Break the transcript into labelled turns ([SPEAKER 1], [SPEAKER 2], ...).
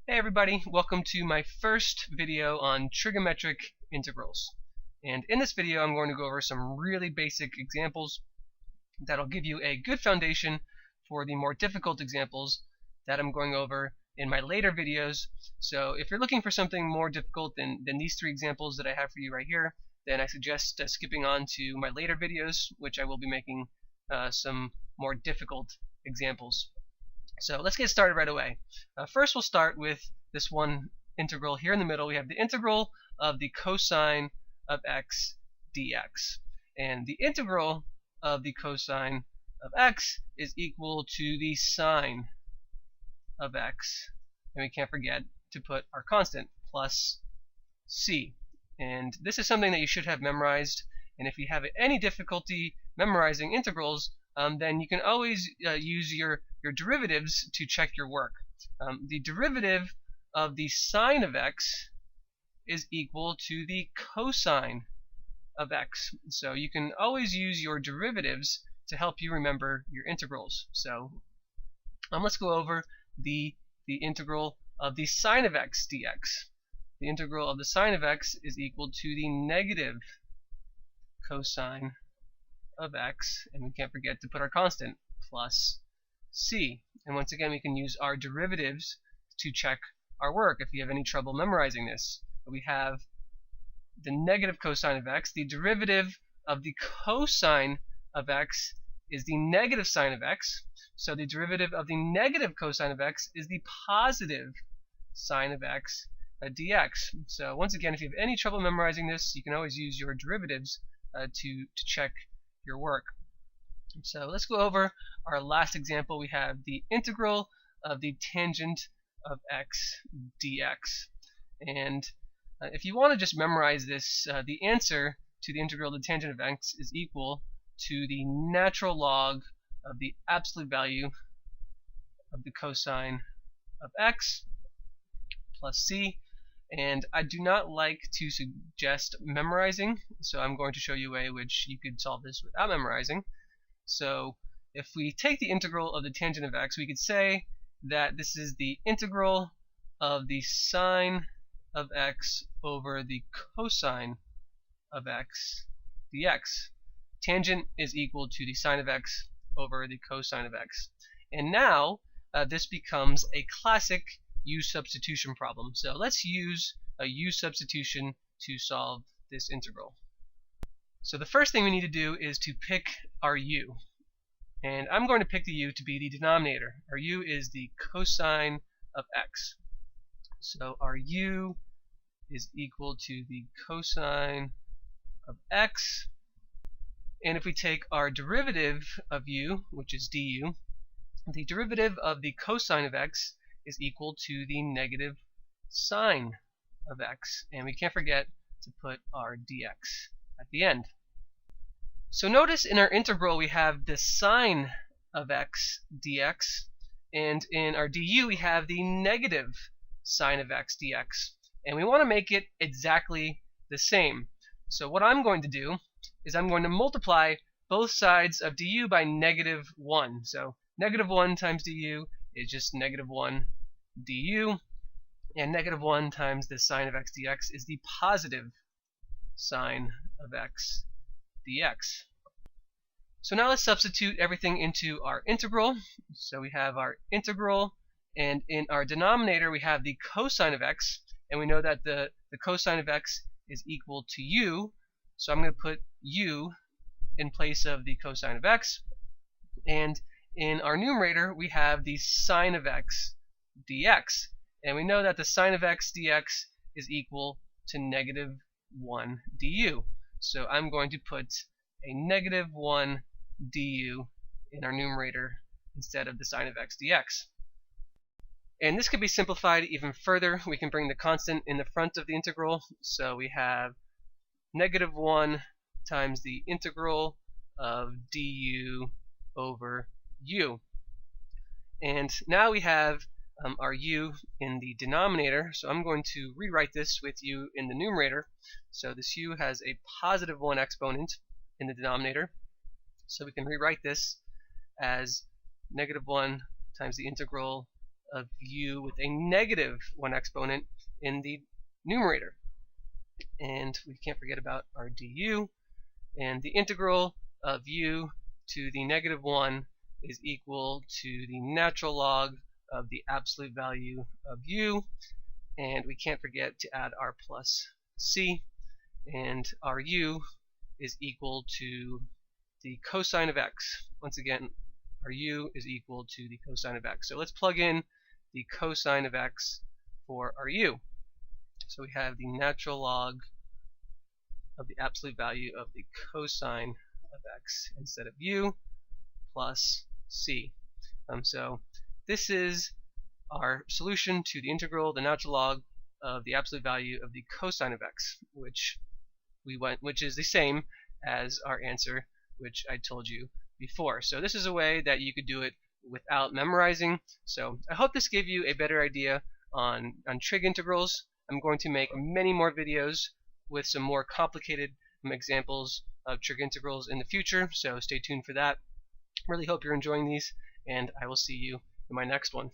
[SPEAKER 1] Hey everybody, welcome to my first video on trigonometric integrals. And in this video I'm going to go over some really basic examples that'll give you a good foundation for the more difficult examples that I'm going over in my later videos. So if you're looking for something more difficult than these three examples that I have for you right here, then I suggest skipping on to my later videos, which I will be making some more difficult examples. So let's get started right away. First we'll start with this one integral here in the middle. We have the integral of the cosine of x dx. And the integral of the cosine of x is equal to the sine of x. And we can't forget to put our constant plus c. And this is something that you should have memorized. And if you have any difficulty memorizing integrals, then you can always use your derivatives to check your work. The derivative of the sine of x is equal to the cosine of x. So you can always use your derivatives to help you remember your integrals. So let's go over the integral of the sine of x dx. The integral of the sine of x is equal to the negative cosine of x, and we can't forget to put our constant plus c. And once again, we can use our derivatives to check our work if you have any trouble memorizing this. We have the negative cosine of x. The derivative of the cosine of x is the negative sine of x. So the derivative of the negative cosine of x is the positive sine of x dx. So once again, if you have any trouble memorizing this, you can always use your derivatives to check your work. So let's go over our last example. We have the integral of the tangent of x dx. And if you want to just memorize this, the answer to the integral of the tangent of x is equal to the natural log of the absolute value of the cosine of x plus c. And I do not like to suggest memorizing, so I'm going to show you a way which you could solve this without memorizing. So if we take the integral of the tangent of x, we could say that this is the integral of the sine of x over the cosine of x dx. Tangent is equal to the sine of x over the cosine of x. And now this becomes a classic U substitution problem. So let's use a U substitution to solve this integral. So the first thing we need to do is to pick our U. And I'm going to pick the U to be the denominator. Our U is the cosine of x. So our U is equal to the cosine of x. And if we take our derivative of U, which is du, the derivative of the cosine of x is equal to the negative sine of x. And we can't forget to put our dx at the end. So notice in our integral we have the sine of x dx, and in our du we have the negative sine of x dx. And we want to make it exactly the same. So what I'm going to do is I'm going to multiply both sides of du by negative 1. So negative 1 times du is just negative 1 du, and negative 1 times the sine of x dx is the positive sine of x dx. So now let's substitute everything into our integral. So we have our integral, and in our denominator we have the cosine of x, and we know that the cosine of x is equal to u, so I'm going to put u in place of the cosine of x. And in our numerator we have the sine of x dx, and we know that the sine of x dx is equal to negative 1 du. So I'm going to put a negative 1 du in our numerator instead of the sine of x dx. And this can be simplified even further. We can bring the constant in the front of the integral, so we have negative 1 times the integral of du over u. And now we have our u in the denominator, so I'm going to rewrite this with u in the numerator. So this u has a positive 1 exponent in the denominator, so we can rewrite this as negative 1 times the integral of u with a negative 1 exponent in the numerator. And we can't forget about our du. And the integral of u to the negative 1 is equal to the natural log of the absolute value of u. And we can't forget to add our plus c. And our u is equal to the cosine of x. Once again, our u is equal to the cosine of x. So let's plug in the cosine of x for our u. So we have the natural log of the absolute value of the cosine of x instead of u plus c. So this is our solution to the integral, the natural log of the absolute value of the cosine of x, which is the same as our answer, which I told you before. So this is a way that you could do it without memorizing. So I hope this gave you a better idea on trig integrals. I'm going to make many more videos with some more complicated examples of trig integrals in the future, so stay tuned for that. Really hope you're enjoying these, and I will see you in my next one.